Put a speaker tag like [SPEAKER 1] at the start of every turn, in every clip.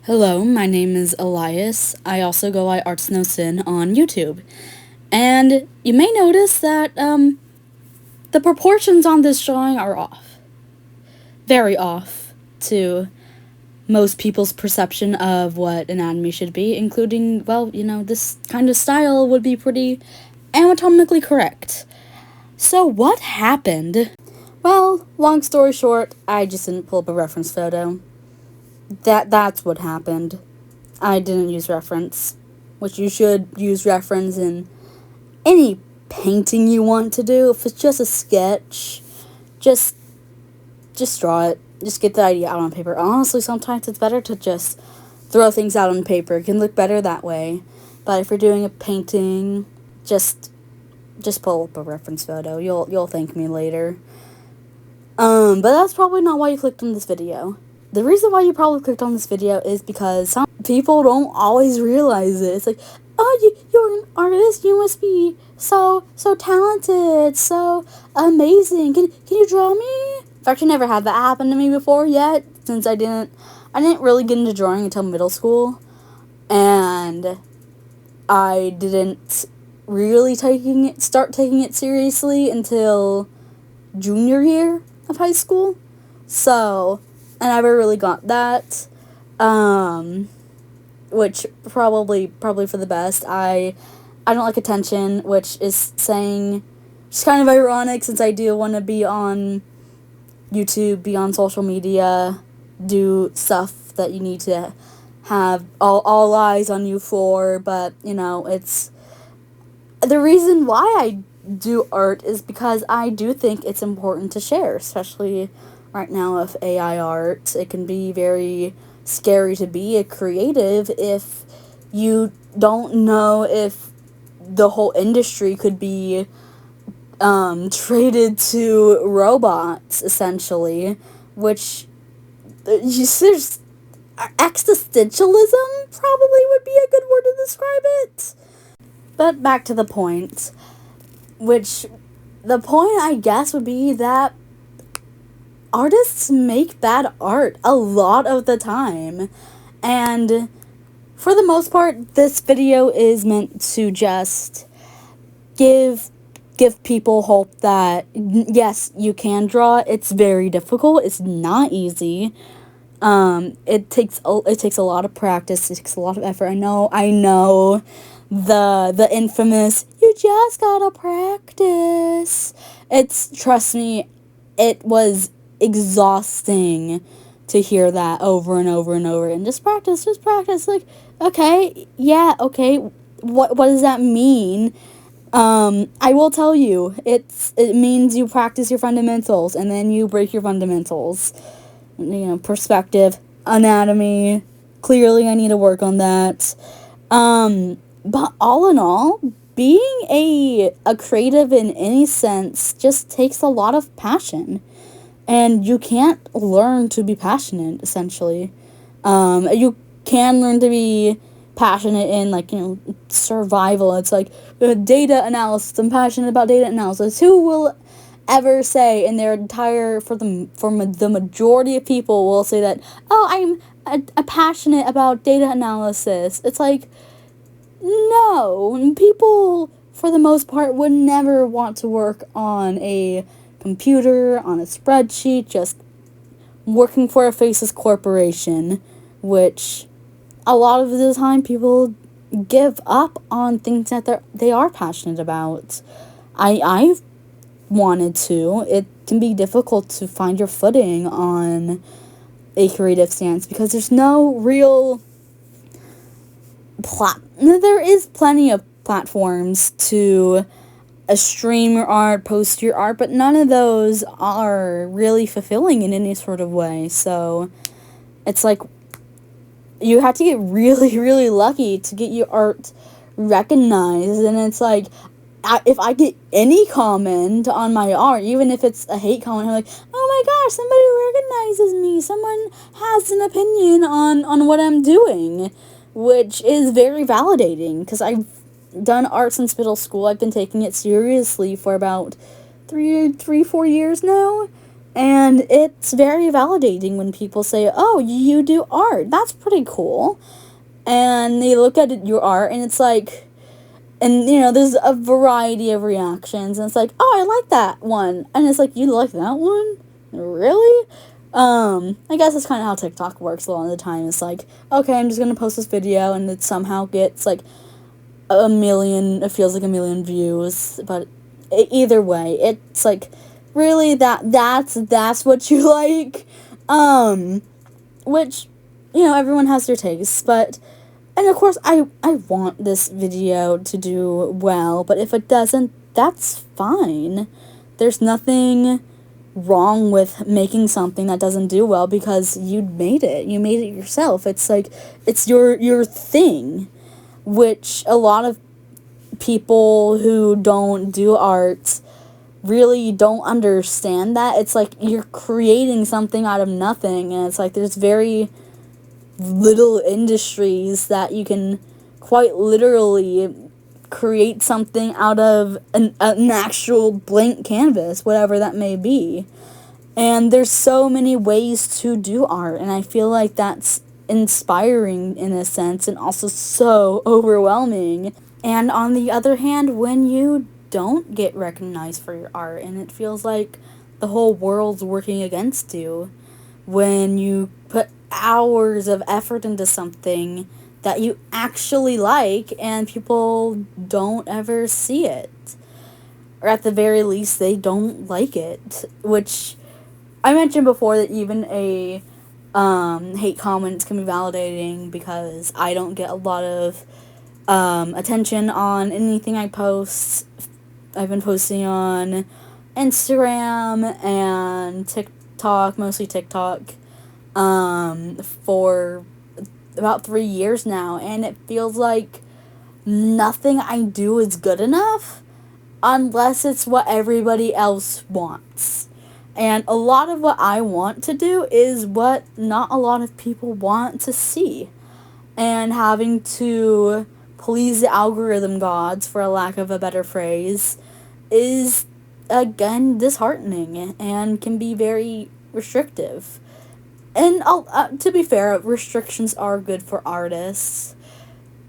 [SPEAKER 1] Hello, my name is Elias. I also go by Arts No Sin on YouTube. And you may notice that the proportions on this drawing are off. Very off to most people's perception of what anatomy should be, including, this kind of style would be pretty anatomically correct. So what happened? Well, long story short, I just didn't pull up a reference photo. That's what happened. I didn't use reference, which you should use reference in any painting you want to do. If it's just a sketch, just draw it. Just get the idea out on paper. Honestly, sometimes it's better to just throw things out on paper. It can look better that way. But if you're doing a painting, just pull up a reference photo. You'll thank me later. But that's probably not why you clicked on this video. The reason why you probably clicked on this video is because some people don't always realize it. It's like, oh, you're an artist, you must be so talented, so amazing. Can you draw me? I've actually never had that happen to me before yet, since I didn't really get into drawing until middle school, and I didn't really start taking it seriously until junior year of high school. So I never really got that, which probably for the best. I don't like attention, which is saying, it's kind of ironic since I do want to be on YouTube, be on social media, do stuff that you need to have all eyes on you for, but, it's, the reason why I do art is because I do think it's important to share, especially right now with AI art. It can be very scary to be a creative if you don't know if the whole industry could be traded to robots, essentially, which there's existentialism probably would be a good word to describe it. But back to the point, which the point I guess would be that artists make bad art a lot of the time, and for the most part, this video is meant to just give people hope that, yes, you can draw. It's very difficult. It's not easy. It takes a lot of practice. It takes a lot of effort. I know. The infamous, you just gotta practice. Trust me, it was exhausting to hear that over and over and over, and just practice. Like, okay, what does that mean? I will tell you, it means you practice your fundamentals, and then you break your fundamentals. Perspective, anatomy, clearly I need to work on that. But all in all, being a creative in any sense just takes a lot of passion. And you can't learn to be passionate, essentially. You can learn to be passionate in, survival. It's like data analysis. I'm passionate about data analysis. Who will ever say in their entire, for the majority of people will say that, oh, I'm passionate about data analysis. It's like, no, people, for the most part, would never want to work on a computer, on a spreadsheet, just working for a faceless corporation, which a lot of the time people give up on things that they are passionate about. I've wanted to. It can be difficult to find your footing on a creative stance because there's no real there is plenty of platforms to stream your art, post your art, but none of those are really fulfilling in any sort of way. So it's like you have to get really, really lucky to get your art recognized. And it's like, if I get any comment on my art, even if it's a hate comment, I'm like, oh my gosh, somebody recognizes me. Someone has an opinion on what I'm doing, which is very validating because I've done art since middle school. I've been taking it seriously for about 4 years now, And it's very validating when people say, oh, you do art. That's pretty cool. And they look at your art and it's like, and there's a variety of reactions. And it's like, oh, I like that one. And it's like, you like that one? Really? I guess that's kind of how TikTok works a lot of the time. It's like, okay, I'm just going to post this video and it somehow gets like it feels like a million views. But either way, it's like, really, that's what you like? Which, everyone has their tastes, but, and of course, I want this video to do well, but if it doesn't, that's fine. There's nothing wrong with making something that doesn't do well because you made it yourself. It's like, it's your thing, which a lot of people who don't do art really don't understand that. It's like you're creating something out of nothing, and it's like there's very little industries that you can quite literally create something out of an actual blank canvas, whatever that may be. And there's so many ways to do art, and I feel like that's inspiring in a sense and also so overwhelming. And on the other hand, when you don't get recognized for your art and it feels like the whole world's working against you, when you put hours of effort into something that you actually like and people don't ever see it, or at the very least they don't like it, which I mentioned before that even a hate comments can be validating because I don't get a lot of attention on anything I post. I've been posting on Instagram and TikTok, mostly TikTok, for about 3 years now, and it feels like nothing I do is good enough unless it's what everybody else wants. And a lot of what I want to do is what not a lot of people want to see. And having to please the algorithm gods, for a lack of a better phrase, is, again, disheartening and can be very restrictive. And to be fair, restrictions are good for artists.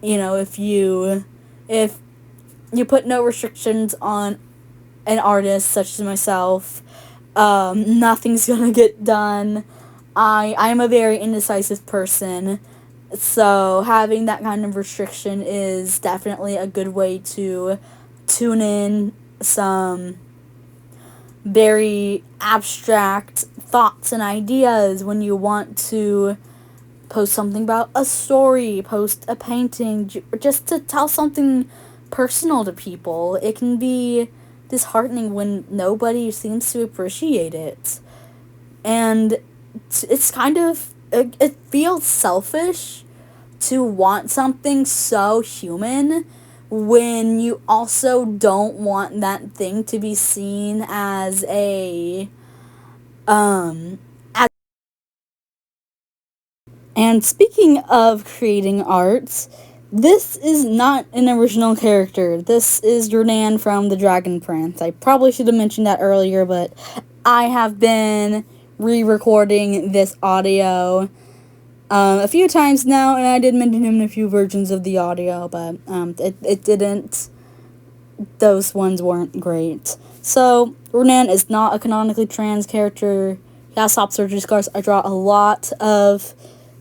[SPEAKER 1] If you put no restrictions on an artist such as myself, nothing's gonna get done. I'm a very indecisive person, so having that kind of restriction is definitely a good way to tune in some very abstract thoughts and ideas when you want to post something about a story, post a painting, just to tell something personal to people. It can be disheartening when nobody seems to appreciate it. And it's kind of, it feels selfish to want something so human when you also don't want that thing to be seen as a and speaking of creating art, this is not an original character. This is Jordan from The Dragon Prince. I probably should have mentioned that earlier, but I have been re-recording this audio a few times now, and I did mention him in a few versions of the audio, but it didn't. Those ones weren't great. So, Ronan is not a canonically trans character. He has top surgery scars. I draw a lot of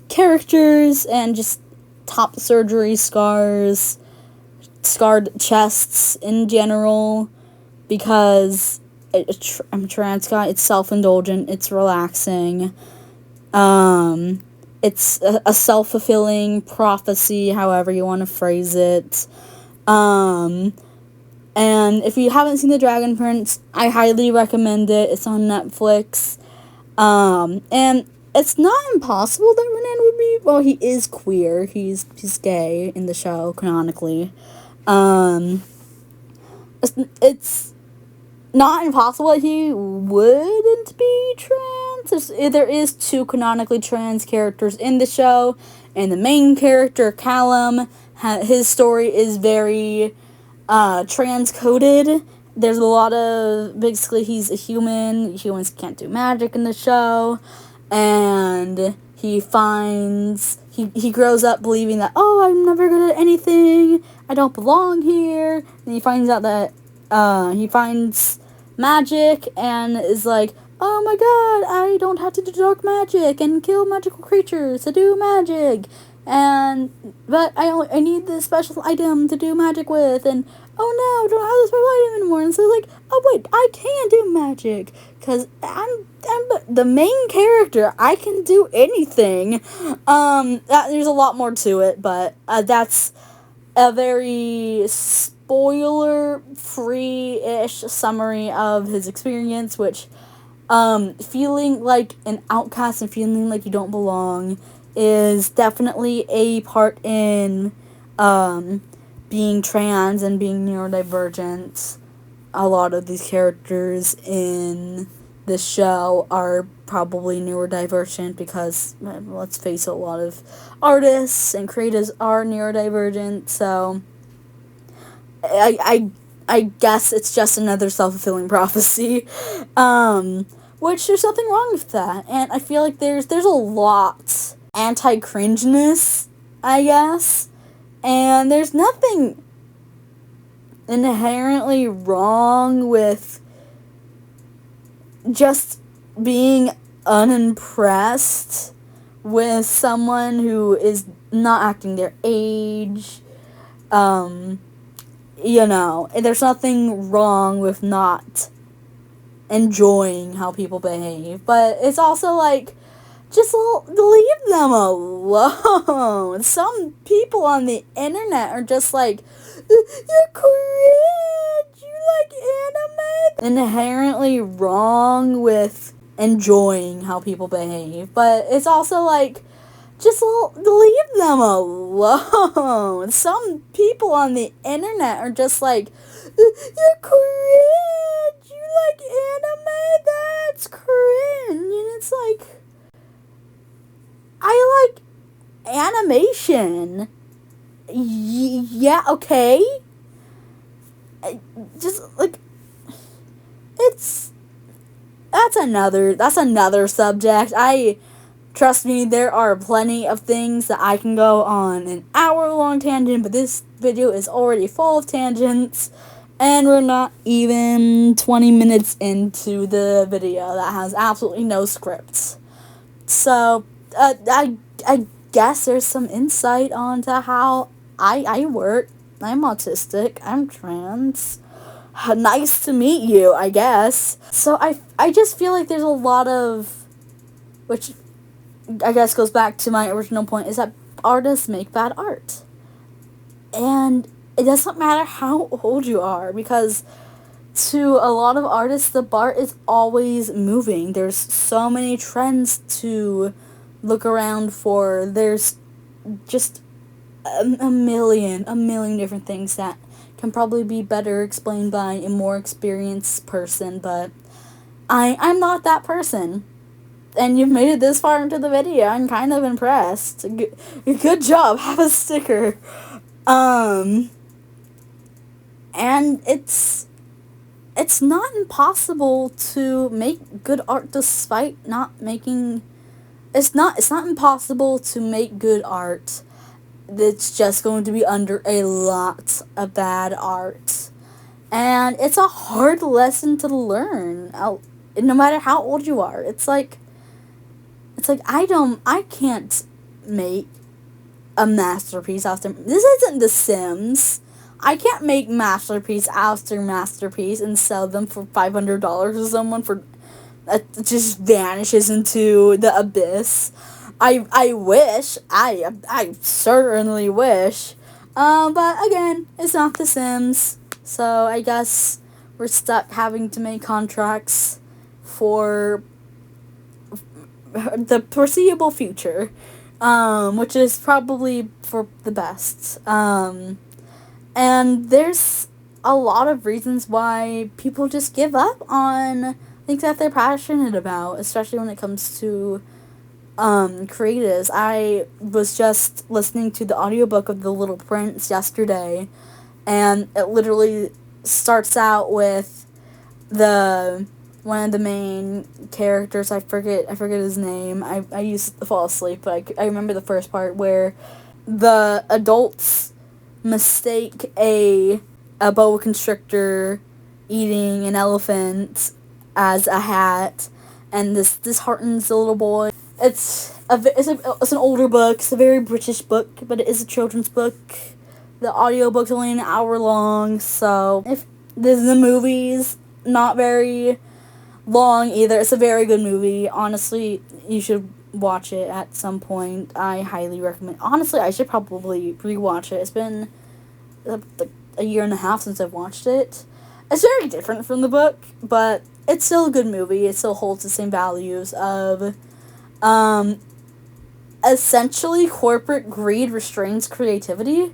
[SPEAKER 1] characters and just top surgery scars, scarred chests in general, because I'm a trans guy. It's self-indulgent. It's relaxing. It's a self-fulfilling prophecy, however you want to phrase it. And if you haven't seen The Dragon Prince, I highly recommend it. It's on Netflix. And it's not impossible that Ronan would be, well, he is queer. He's gay in the show, canonically. It's not impossible that he wouldn't be trans. There is 2 canonically trans characters in the show, and the main character, Callum, his story is very trans-coded, there's a lot of, basically, he's a human. Humans can't do magic in the show. And he grows up believing that, oh, I'm never good at anything. I don't belong here. And he finds out that, he finds magic and is like, oh my god, I don't have to do dark magic and kill magical creatures to do magic. But I need this special item to do magic with, and oh no, I don't have this special item anymore. And so like, oh wait, I can do magic, because I'm the main character. I can do anything. There's a lot more to it, but that's a very spoiler-free-ish summary of his experience, which, feeling like an outcast and feeling like you don't belong is definitely a part in, being trans and being neurodivergent. A lot of these characters in this show are probably neurodivergent because, let's face it, a lot of artists and creatives are neurodivergent, so I guess it's just another self-fulfilling prophecy, which there's nothing wrong with that, and I feel like there's a lot anti-cringeness, I guess, and there's nothing inherently wrong with just being unimpressed with someone who is not acting their age. There's nothing wrong with not enjoying how people behave, but it's also like, just leave them alone. Some people on the internet are just like, you're cringe, you like anime. Inherently wrong with enjoying how people behave, but it's also like, just leave them alone. Some people on the internet are just like, you're cringe, you like anime, that's cringe. And it's like, I like animation. Yeah, okay. Just like, that's another subject. Trust me, there are plenty of things that I can go on an hour-long tangent, but this video is already full of tangents, and we're not even 20 minutes into the video that has absolutely no script. So, I guess there's some insight onto how I work. I'm autistic. I'm trans. Nice to meet you, I guess. So I just feel like there's a lot of, which I guess goes back to my original point, is that artists make bad art. And it doesn't matter how old you are, because to a lot of artists, the bar is always moving. There's so many trends to look around for. There's just a million different things that can probably be better explained by a more experienced person, but I'm not that person. And you've made it this far into the video. I'm kind of impressed. Good job. Have a sticker. And it's not impossible to make good art despite not making... It's not impossible to make good art. It's just going to be under a lot of bad art. And it's a hard lesson to learn, no matter how old you are. It's like, I can't make a masterpiece after... This isn't The Sims. I can't make masterpiece after masterpiece and sell them for $500 to someone for... It just vanishes into the abyss. I wish. I certainly wish. But again, it's not The Sims. So I guess we're stuck having to make contracts for the foreseeable future, which is probably for the best. And there's a lot of reasons why people just give up on things that they're passionate about, especially when it comes to creatives. I was just listening to the audiobook of The Little Prince yesterday, and it literally starts out with the one of the main characters. I forget his name. I used to fall asleep, but I remember the first part where the adults mistake a boa constrictor eating an elephant as a hat, and this disheartens the little boy. It's an older book. It's a very British book, but it is a children's book. The audiobook's only an hour long, so if the movie's not very long either. It's a very good movie. Honestly, you should watch it at some point. I highly recommend. Honestly, I should probably rewatch it. It's been a year and a half since I've watched it. It's very different from the book, but it's still a good movie. It still holds the same values of essentially corporate greed restrains creativity.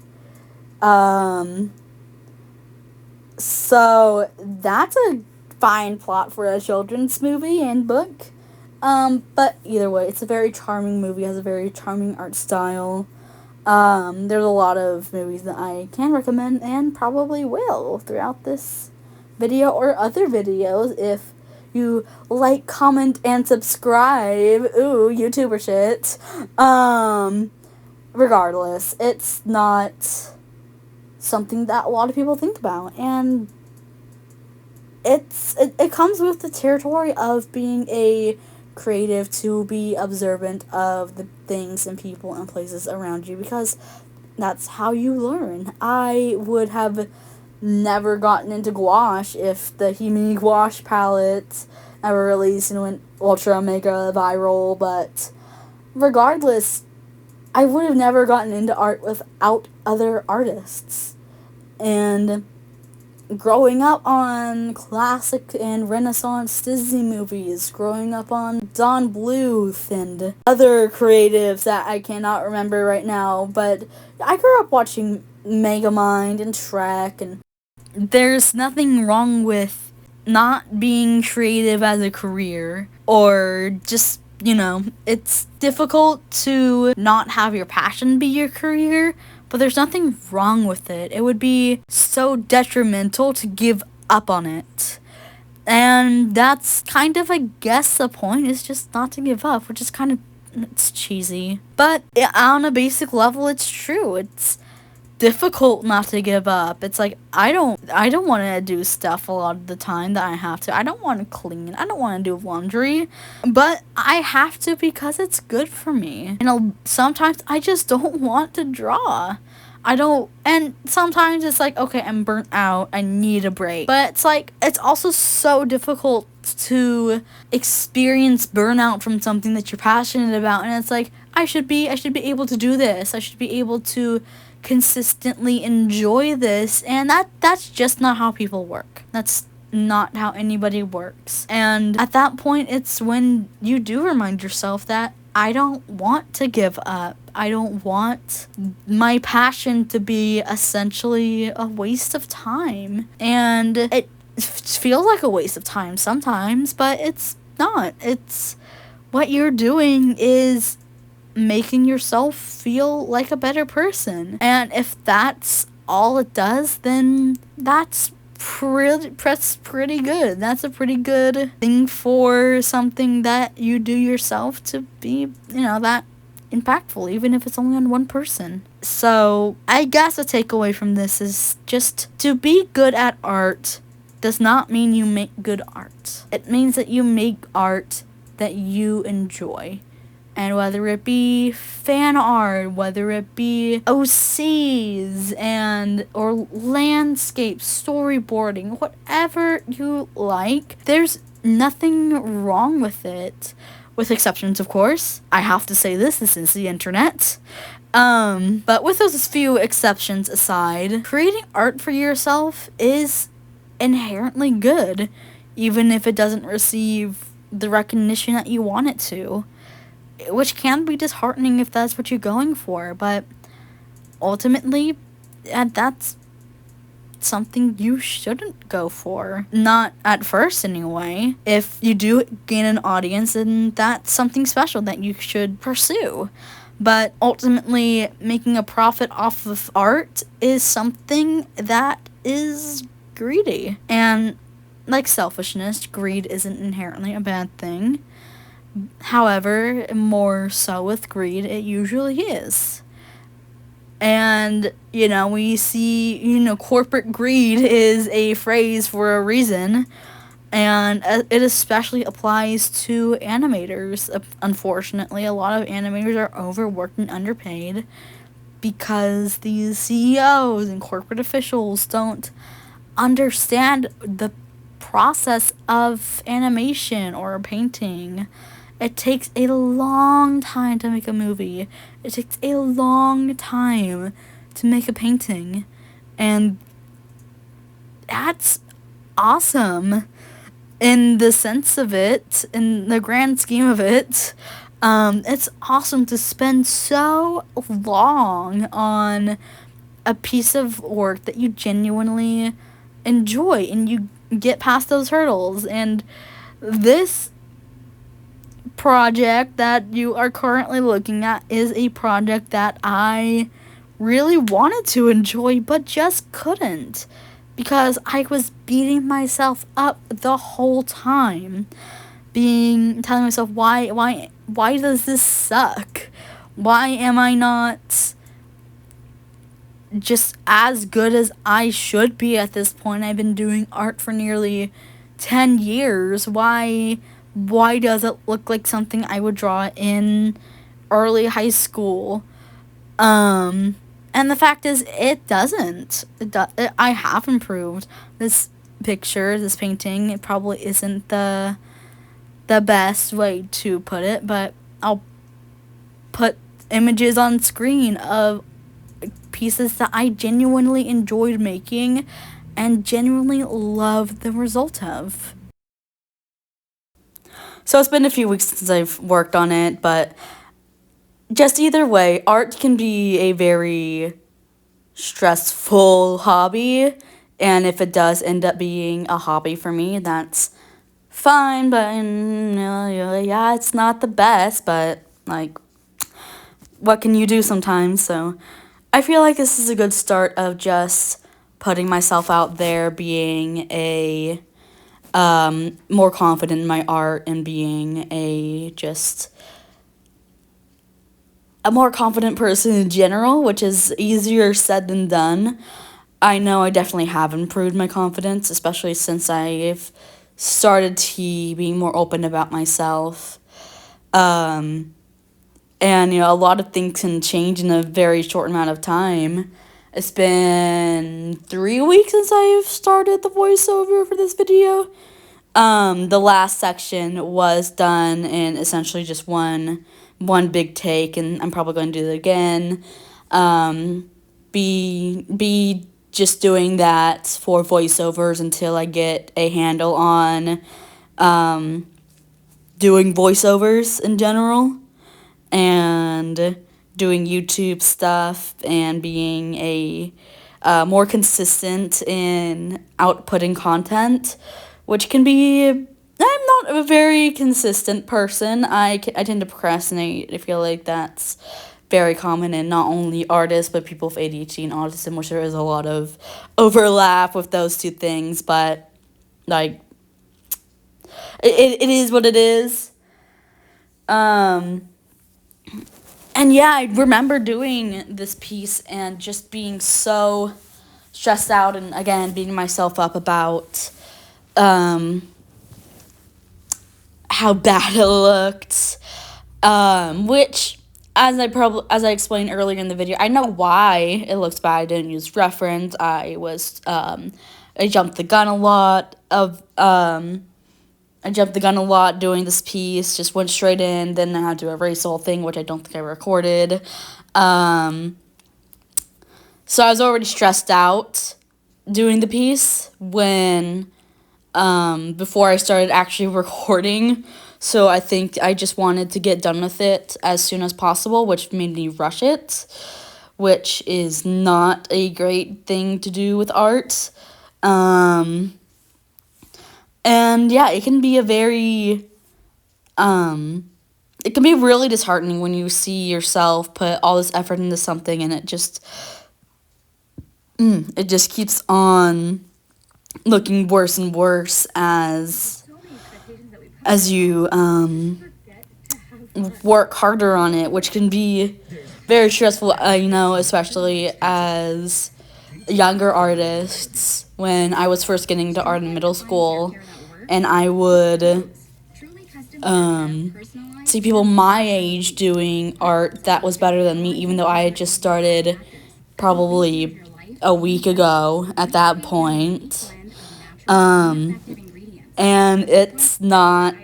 [SPEAKER 1] So that's a fine plot for a children's movie and book. But either way, it's a very charming movie, has a very charming art style. There's a lot of movies that I can recommend and probably will throughout this video or other videos if you like, comment, and subscribe. Ooh, YouTuber shit. Regardless, it's not something that a lot of people think about, and it comes with the territory of being a creative to be observant of the things and people and places around you, because that's how you learn. I would have never gotten into gouache if the Himi gouache palette ever released and went ultra mega viral, but regardless, I would have never gotten into art without other artists. And growing up on classic and Renaissance Disney movies, growing up on Don Bluth and other creatives that I cannot remember right now, but I grew up watching Megamind and Shrek, and there's nothing wrong with not being creative as a career, or just, it's difficult to not have your passion be your career, but there's nothing wrong with it. It would be so detrimental to give up on it. And that's kind of, I guess, the point, is just not to give up, which is kind of, it's cheesy. But on a basic level, it's true. It's difficult not to give up. It's like, I don't want to do stuff a lot of the time that I have to. I don't want to clean. I don't want to do laundry. But I have to because it's good for me. Sometimes I just don't want to draw. And sometimes it's like, okay, I'm burnt out, I need a break. But it's like, it's also so difficult to experience burnout from something that you're passionate about. And it's like, I should be able to do this. I should be able to consistently enjoy this, and that's just not how people work. That's not how anybody works. And at that point, it's when you do remind yourself that I don't want to give up. I don't want my passion to be essentially a waste of time. And it feels like a waste of time sometimes, but it's not. It's what you're doing is making yourself feel like a better person. And if that's all it does, then that's pretty good. That's a pretty good thing for something that you do yourself to be, that impactful, even if it's only on one person. So I guess a takeaway from this is just to be good at art does not mean you make good art. It means that you make art that you enjoy. And whether it be fan art, whether it be OCs or landscapes, storyboarding, whatever you like, there's nothing wrong with it. With exceptions, of course. I have to say this is the internet. But with those few exceptions aside, creating art for yourself is inherently good, even if it doesn't receive the recognition that you want it to. Which can be disheartening if that's what you're going for, but ultimately, that's something you shouldn't go for. Not at first, anyway. If you do gain an audience, then that's something special that you should pursue. But ultimately, making a profit off of art is something that is greedy. And like selfishness, greed isn't inherently a bad thing. However, more so with greed, it usually is. And, we see, corporate greed is a phrase for a reason. And it especially applies to animators. Unfortunately, a lot of animators are overworked and underpaid because these CEOs and corporate officials don't understand the process of animation or painting. It takes a long time to make a movie. It takes a long time to make a painting. And that's awesome in the sense of it, in the grand scheme of it. It's awesome to spend so long on a piece of work that you genuinely enjoy and you get past those hurdles. And this project that you are currently looking at is a project that I really wanted to enjoy but just couldn't because I was beating myself up the whole time, telling myself why does this suck? Why am I not just as good as I should be at this point? I've been doing art for nearly 10 years. Why does it look like something I would draw in early high school? And the fact is, it doesn't. I have improved. This painting, it probably isn't the best way to put it, but I'll put images on screen of pieces that I genuinely enjoyed making and genuinely loved the result of. So it's been a few weeks since I've worked on it, but just either way, art can be a very stressful hobby, and if it does end up being a hobby for me, that's fine, but yeah, it's not the best, but like, what can you do sometimes? So I feel like this is a good start of just putting myself out there, being a more confident in my art and being a more confident person in general, which is easier said than done. I know I definitely have improved my confidence, especially since I've started being more open about myself. And, a lot of things can change in a very short amount of time. It's been 3 weeks since I've started the voiceover for this video. The last section was done in essentially just one big take, and I'm probably going to do it again. Be just doing that for voiceovers until I get a handle on doing voiceovers in general and doing YouTube stuff and being a more consistent in outputting content, which can be. I'm not a very consistent person. I tend to procrastinate. I feel like that's very common in not only artists, but people with ADHD and autism, which there is a lot of overlap with those two things. But, like, it is what it is. And yeah, I remember doing this piece and just being so stressed out and, again, beating myself up about how bad it looked, which, as I explained earlier in the video, I know why it looks bad. I didn't use reference. I jumped the gun a lot doing this piece, just went straight in, then I had to erase the whole thing, which I don't think I recorded. So I was already stressed out doing the piece when before I started actually recording, so I think I just wanted to get done with it as soon as possible, which made me rush it, which is not a great thing to do with art. And yeah, it can be it can be really disheartening when you see yourself put all this effort into something and it just keeps on looking worse and worse as you work harder on it, which can be very stressful, especially as younger artists. When I was first getting into art in middle school, and I would see people my age doing art that was better than me, even though I had just started probably a week ago at that point. And it's not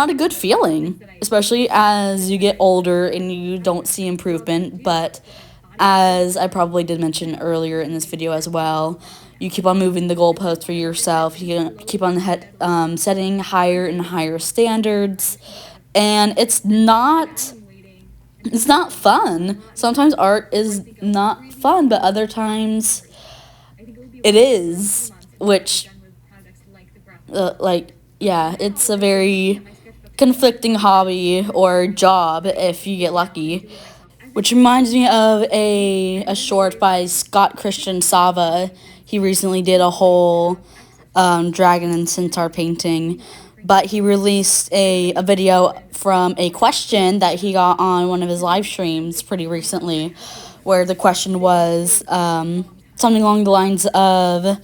[SPEAKER 1] a good feeling, especially as you get older and you don't see improvement. But as I probably did mention earlier in this video as well, you keep on moving the goalpost for yourself. You keep on setting higher and higher standards, and it's not fun. Sometimes art is not fun, but other times it is, which yeah, it's a very conflicting hobby or job if you get lucky. Which reminds me of a short by Scott Christian Sava. He recently did a whole dragon and centaur painting, but he released a video from a question that he got on one of his live streams pretty recently, where the question was something along the lines of,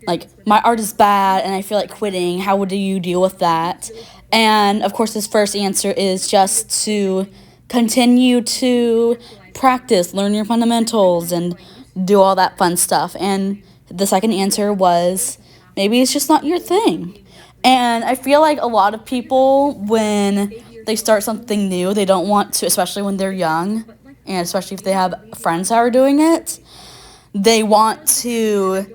[SPEAKER 1] like, my art is bad and I feel like quitting. How would you deal with that? And of course, his first answer is just to continue to practice, learn your fundamentals, and do all that fun stuff. And the second answer was, maybe it's just not your thing. And I feel like a lot of people, when they start something new, they don't want to, especially when they're young, and especially if they have friends that are doing it, they want to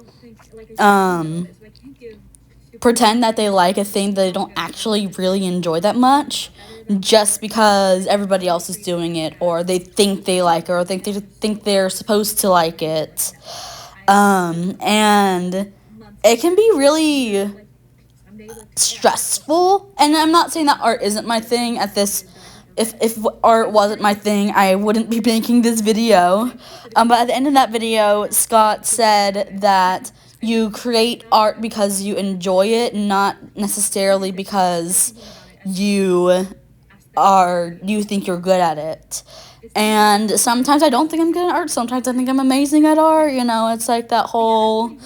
[SPEAKER 1] pretend that they like a thing that they don't actually really enjoy that much, just because everybody else is doing it, or they think they like it, or think they're supposed to like it. And it can be really stressful. And I'm not saying that art isn't my thing at this. If art wasn't my thing, I wouldn't be making this video. But at the end of that video, Scott said that you create art because you enjoy it, not necessarily because you think you're good at it. And sometimes I don't think I'm good at art. Sometimes I think I'm amazing at art. It's like that whole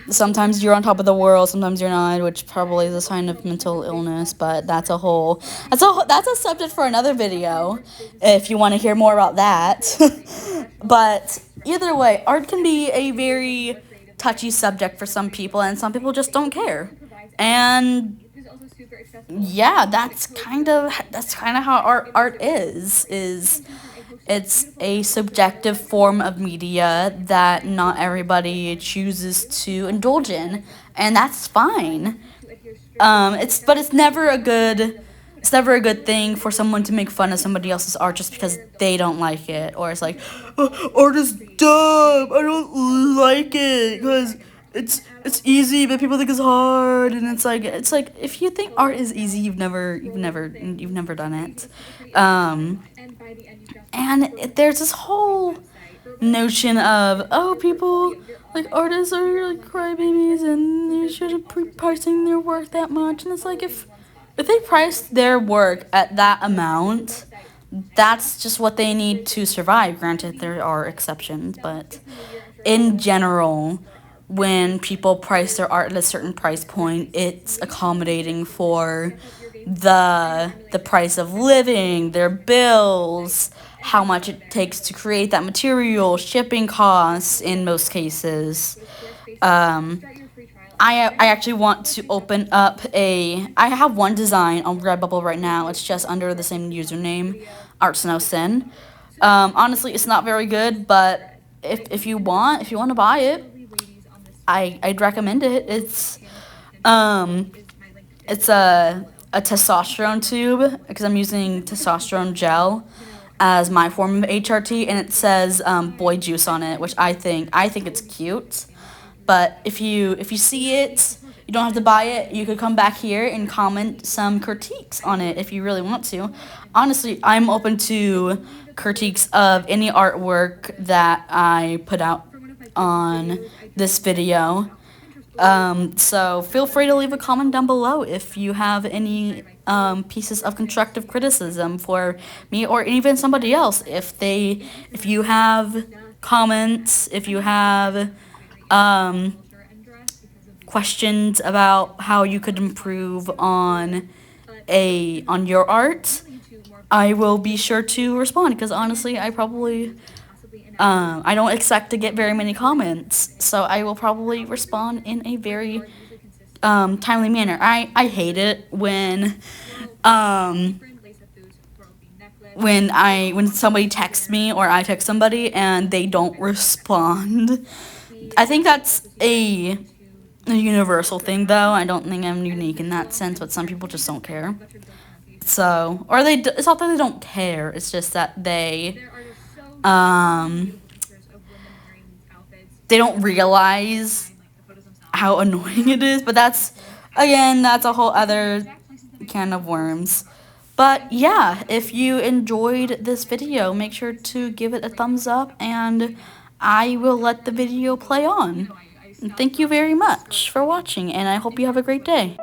[SPEAKER 1] sometimes you're on top of the world, sometimes you're not, which probably is a sign of mental illness, but that's a subject for another video if you want to hear more about that. But either way, art can be a very touchy subject for some people, and some people just don't care. And yeah, that's kind of how art is it's a subjective form of media that not everybody chooses to indulge in, and that's fine. It's never a good thing for someone to make fun of somebody else's art just because they don't like it, or it's like, "Oh, art is dumb. I don't like it because it's easy, but people think it's hard." And it's like if you think art is easy, you've never done it. And there's this whole notion of, oh, people, like, artists are like crybabies and they shouldn't be pricing their work that much. And it's like, if they price their work at that amount, that's just what they need to survive. Granted, there are exceptions, but in general, when people price their art at a certain price point, it's accommodating for the price of living, their bills, how much it takes to create that material, shipping costs in most cases. I actually want to open up I have one design on Redbubble right now. It's just under the same username, Arts No Sin. Honestly, it's not very good, but if you want to buy it, I'd recommend it. It's a testosterone tube, because I'm using testosterone gel as my form of HRT, and it says boy juice on it, which I think it's cute. But if you see it, You don't have to buy it. You could come back here and comment some critiques on it if you really want to. Honestly, I'm open to critiques of any artwork that I put out on this video. So feel free to leave a comment down below if you have any pieces of constructive criticism for me or even somebody else. If you have comments, if you have questions about how you could improve on your art, I will be sure to respond, because honestly, I don't expect to get very many comments, so I will probably respond in a very timely manner. I hate it when somebody texts me or I text somebody and they don't respond. I think that's a universal thing, though. I don't think I'm unique in that sense, but some people just don't care. So, or it's not that they don't care, it's just that they don't realize how annoying it is, but that's a whole other can of worms. But yeah, if you enjoyed this video, make sure to give it a thumbs up, and I will let the video play on. Thank you very much for watching, and I hope you have a great day.